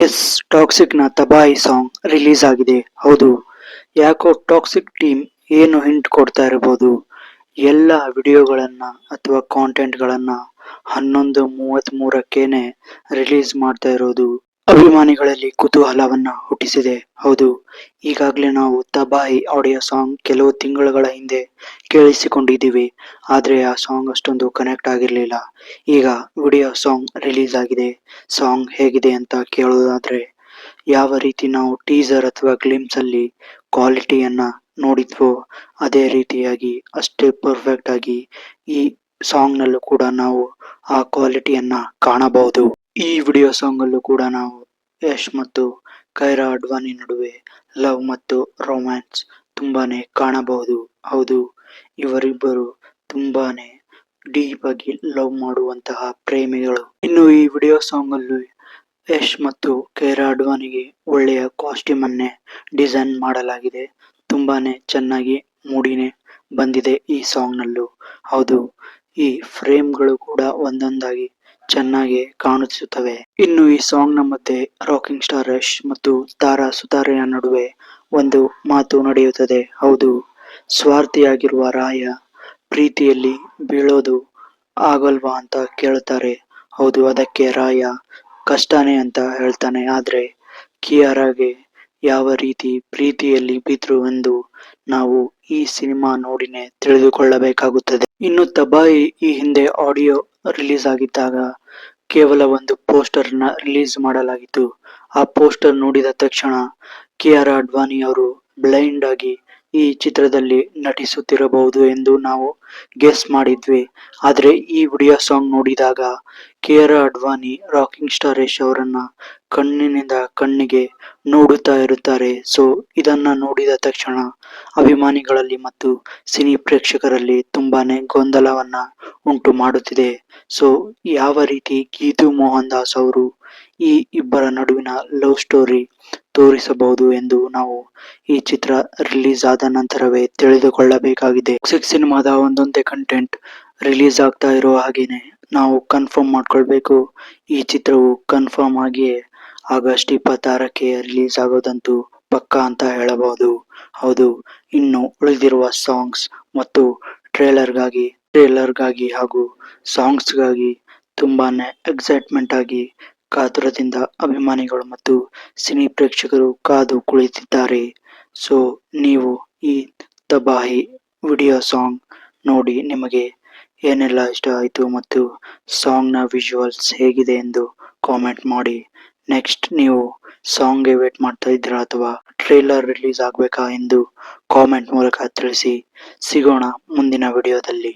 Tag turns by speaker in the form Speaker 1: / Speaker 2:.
Speaker 1: S toxic ನ ತಬಾಯಿ song release ಆಗಿದೆ. ಹೌದು, ಯಾಕೋ ಟಾಕ್ಸಿಕ್ ಟೀಮ್ ಏನು ಹಿಂಟ್ ಕೊಡ್ತಾ ಇರಬಹುದು. ಎಲ್ಲ ವಿಡಿಯೋಗಳನ್ನ ಅಥವಾ ಕಾಂಟೆಂಟ್ ಗಳನ್ನ 11:33ಕ್ಕೇನೆ ರಿಲೀಸ್ ಮಾಡ್ತಾ ಇರೋದು ಅಭಿಮಾನಿಗಳಲ್ಲಿ ಕುತೂಹಲವನ್ನ ಹುಟ್ಟಿಸಿದೆ. ಹೌದು, ಈಗಾಗಲೇ ನಾವು ತಬಾಯಿ ಆಡಿಯೋ ಸಾಂಗ್ ಕೆಲವು ತಿಂಗಳುಗಳ ಹಿಂದೆ ಕೇಳಿಸಿಕೊಂಡಿದ್ದೀವಿ. ಆದ್ರೆ ಆ ಸಾಂಗ್ ಅಷ್ಟೊಂದು ಕನೆಕ್ಟ್ ಆಗಿರ್ಲಿಲ್ಲ. ಈಗ ವಿಡಿಯೋ ಸಾಂಗ್ ರಿಲೀಸ್ ಆಗಿದೆ. ಸಾಂಗ್ ಹೇಗಿದೆ ಅಂತ ಕೇಳೋದಾದ್ರೆ, ಯಾವ ರೀತಿ ನಾವು ಟೀಸರ್ ಅಥವಾ ಗ್ಲಿಮ್ಸ್ ಅಲ್ಲಿ ಕ್ವಾಲಿಟಿಯನ್ನ ನೋಡಿದ್ವೋ ಅದೇ ರೀತಿಯಾಗಿ ಅಷ್ಟೇ ಪರ್ಫೆಕ್ಟ್ ಆಗಿ ಈ ಸಾಂಗ್ ನಲ್ಲೂ ಕೂಡ ನಾವು ಆ ಕ್ವಾಲಿಟಿಯನ್ನ ಕಾಣಬಹುದು. ಈ ವಿಡಿಯೋ ಸಾಂಗ್ ಅಲ್ಲೂ ಕೂಡ ನಾವು ಯಶ್ ಮತ್ತು ಕೈರಾ ಅಡ್ವಾಣಿ ನಡುವೆ ಲವ್ ಮತ್ತು ರೊಮ್ಯಾನ್ಸ್ ತುಂಬಾನೇ ಕಾಣಬಹುದು. ಹೌದು, ಇವರಿಬ್ಬರು ತುಂಬಾನೇ ಡೀಪ್ ಆಗಿ ಲವ್ ಮಾಡುವಂತಹ ಪ್ರೇಮಿಗಳು. ಇನ್ನು ಈ ವಿಡಿಯೋ ಸಾಂಗ್ ಅಲ್ಲಿ ಯಶ್ ಮತ್ತು ಕೈರಾ ಅಡ್ವಾಣಿಗೆ ಒಳ್ಳೆಯ ಕಾಸ್ಟ್ಯೂಮ್ ಅನ್ನೇ ಡಿಸೈನ್ ಮಾಡಲಾಗಿದೆ. ತುಂಬಾನೇ ಚೆನ್ನಾಗಿ ಮೂಡಿನೇ ಬಂದಿದೆ ಈ ಸಾಂಗ್ ನಲ್ಲೂ. ಹೌದು, ಈ ಫ್ರೇಮ್ಗಳು ಕೂಡ ಒಂದೊಂದಾಗಿ ಚೆನ್ನಾಗಿ ಕಾಣಿಸುತ್ತವೆ. ಇನ್ನು ಈ ಸಾಂಗ್ ನ ಮಧ್ಯೆ ರಾಕಿಂಗ್ ಸ್ಟಾರ್ ಯಶ್ ಮತ್ತು ತಾರಾ ಸುತಾರಿಯಾ ನಡುವೆ ಒಂದು ಮಾತು ನಡೆಯುತ್ತದೆ. ಹೌದು, ಸ್ವಾರ್ಥಿಯಾಗಿರುವ ರಾಯ ಪ್ರೀತಿಯಲ್ಲಿ ಬೀಳೋದು ಆಗಲ್ವಾ ಅಂತ ಕೇಳ್ತಾರೆ. ಹೌದು, ಅದಕ್ಕೆ ರಾಯ ಕಷ್ಟನೇ ಅಂತ ಹೇಳ್ತಾನೆ. ಆದ್ರೆ ಕಿಯಾರಾಗೆ ಯಾವ ರೀತಿ ಪ್ರೀತಿಯಲ್ಲಿ ಬಿದ್ರು ಎಂದು ನಾವು ಈ ಸಿನಿಮಾ ನೋಡಿನೇ ತಿಳಿದುಕೊಳ್ಳಬೇಕಾಗುತ್ತದೆ. ಇನ್ನು ತಬಾಯಿ ಈ ಹಿಂದೆ ಆಡಿಯೋ ರಿಲೀಸ್ ಆಗಿದ್ದಾಗ ಕೇವಲ ಒಂದು ಪೋಸ್ಟರ್ ನ ರಿಲೀಸ್ ಮಾಡಲಾಗಿತ್ತು. ಆ ಪೋಸ್ಟರ್ ನೋಡಿದ ತಕ್ಷಣ ಕಿಯಾರಾ ಅಡ್ವಾಣಿ ಅವರು ಬ್ಲೈಂಡ್ ಆಗಿ ಈ ಚಿತ್ರದಲ್ಲಿ ನಟಿಸುತ್ತಿರಬಹುದು ಎಂದು ನಾವು ಗೆಸ್ ಮಾಡಿದ್ವಿ. ಆದ್ರೆ ಈ ವಿಡಿಯೋ ಸಾಂಗ್ ನೋಡಿದಾಗ ಕಿಯಾರಾ ಅಡ್ವಾಣಿ ರಾಕಿಂಗ್ ಸ್ಟಾರ್ ಯಶ್ ಅವರನ್ನ ಕಣ್ಣಿನಿಂದ ಕಣ್ಣಿಗೆ ನೋಡುತ್ತಾ ಇರುತ್ತಾರೆ. ಸೊ ಇದನ್ನ ನೋಡಿದ ತಕ್ಷಣ ಅಭಿಮಾನಿಗಳಲ್ಲಿ ಮತ್ತು ಸಿನಿ ಪ್ರೇಕ್ಷಕರಲ್ಲಿ ತುಂಬಾನೇ ಗೊಂದಲವನ್ನ ಉಂಟು ಮಾಡುತ್ತಿದೆ. ಸೊ ಯಾವ ರೀತಿ ಗೀತು ಮೋಹನ್ ದಾಸ್ ಅವರು ಈ ಇಬ್ಬರ ನಡುವಿನ ಲವ್ ಸ್ಟೋರಿ ತೋರಿಸಬಹುದು ಎಂದು ನಾವು ಈ ಚಿತ್ರ ರಿಲೀಸ್ ಆದ ನಂತರವೇ ತಿಳಿದುಕೊಳ್ಳಬೇಕಾಗಿದೆ. ಟಾಕ್ಸಿಕ್ ಸಿನಿಮಾದ ಒಂದೊಂದೇ ಕಂಟೆಂಟ್ ರಿಲೀಸ್ ಆಗ್ತಾ ಇರೋ ಹಾಗೇನೆ ನಾವು ಕನ್ಫರ್ಮ್ ಮಾಡ್ಕೊಳ್ಬೇಕು. ಈ ಚಿತ್ರವು ಕನ್ಫರ್ಮ್ ಆಗಿಯೇ ಆಗಸ್ಟ್ 26ಕ್ಕೆ ರಿಲೀಸ್ ಆಗೋದಂತೂ ಪಕ್ಕಾ ಅಂತ ಹೇಳಬಹುದು. ಹೌದು, ಇನ್ನು ಉಳಿದಿರುವ ಸಾಂಗ್ಸ್ ಮತ್ತು ಟ್ರೇಲರ್ಗಾಗಿ ಹಾಗೂ ಸಾಂಗ್ಸ್ಗಾಗಿ ತುಂಬಾನೇ ಎಕ್ಸೈಟ್ಮೆಂಟ್ ಆಗಿ ಕಾತುರದಿಂದ ಅಭಿಮಾನಿಗಳು ಮತ್ತು ಸಿನಿ ಪ್ರೇಕ್ಷಕರು ಕಾದು ಕುಳಿತಿದ್ದಾರೆ. ಸೊ ನೀವು ಈ ತಬಾಹಿ ವಿಡಿಯೋ ಸಾಂಗ್ ನೋಡಿ ನಿಮಗೆ ಏನೆಲ್ಲ ಇಷ್ಟ ಆಯಿತು ಮತ್ತು ಸಾಂಗ್ ನ ವಿಜುವಲ್ಸ್ ಹೇಗಿದೆ ಎಂದು ಕಾಮೆಂಟ್ ಮಾಡಿ. ನೆಕ್ಸ್ಟ್ ನೀವು ಸಾಂಗ್ಗೆ ವೇಟ್ ಮಾಡ್ತಾ ಇದ್ದೀರಾ ಅಥವಾ ಟ್ರೇಲರ್ ರಿಲೀಸ್ ಆಗಬೇಕಾ ಎಂದು ಕಾಮೆಂಟ್ ಮೂಲಕ ತಿಳಿಸಿ. ಸಿಗೋಣ ಮುಂದಿನ ವಿಡಿಯೋದಲ್ಲಿ.